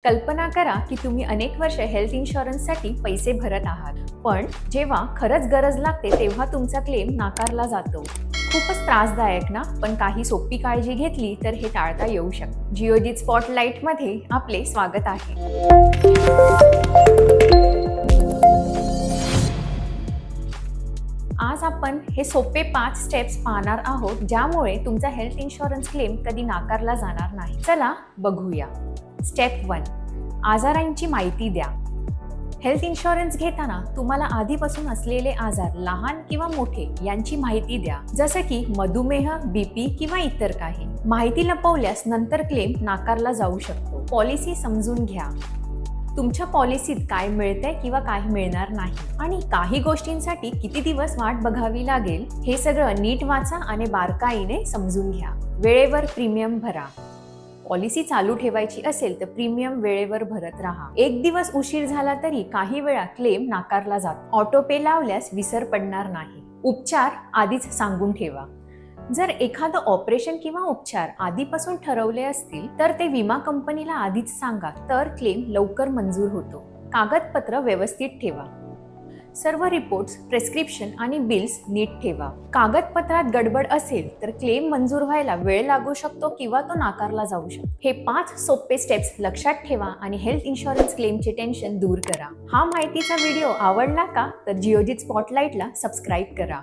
कल्पना करा की तुम्ही अनेक वर्ष हेल्थ इन्शुरन्ससाठी पैसे भरत आहात, पण जेव्हा खरंच गरज लागते तेव्हा तुमचा क्लेम नाकारला जातो. खूपच त्रासदायक ना? पण काही सोपी काळजी घेतली तर हे टाळता येऊ शकते. जिओजीत स्पॉटलाइटमध्ये आपले स्वागत आहे. आज आपण हे सोपे 5 स्टेप्स पाहणार आहोत, ज्यामुळे तुमचा हेल्थ इन्शुरन्स क्लेम कधी नाकारला जाणार नाही. चला बघूया. स्टेप 1. आजारांची माहिती द्या. हेल्थ इन्शुरन्स घेताना तुम्हाला आधीपासून असलेले आजार, लहान किंवा मोठे, यांची माहिती द्या. जसं की मधुमेह, बीपी किंवा इतर काही. माहिती लपवल्यास नंतर क्लेम नाकारला जाऊ शकतो. पॉलिसी समजून घ्या. तुमच्या पॉलिसीत काय मिळतंय किंवा काय मिळणार नाही, आणि काही गोष्टींसाठी किती दिवस वाट बघावी लागेल, हे सगळं नीट वाचा आणि बारकाईने समजून घ्या. वेळेवर प्रीमियम भरा. पॉलिसी चालू ठेवायची असेल तर प्रीमियम वेळेवर भरत राहा. एक दिवस उशीर झाला तरी काही वेळा क्लेम नाकारला जातो. ऑटो पे लावल्यास विसर पडणार नाही. उपचार आधीच सांगून ठेवा. जर एखादं ऑपरेशन किंवा उपचार आधीपासून ठरवले असतील तर ते विमा कंपनीला आधीच सांगा, तर क्लेम लवकर मंजूर होतो. कागदपत्र व्यवस्थित ठेवा. सर्व रिपोर्ट्स, प्रेस्क्रिप्शन आणि बिल्स नीट ठेवा. कागदपत्रात गडबड असेल तर क्लेम मंजूर व्हायला वेळ लागू शकतो किंवा तो नाकारला जाऊ शकतो. हे 5 सोपे स्टेप्स लक्षात ठेवा आणि हेल्थ इन्शुरन्स क्लेमचे टेन्शन दूर करा. हा माहितीचा व्हिडिओ आवडला का? तर जिओजीत स्पॉटलाइटला सबस्क्राईब करा.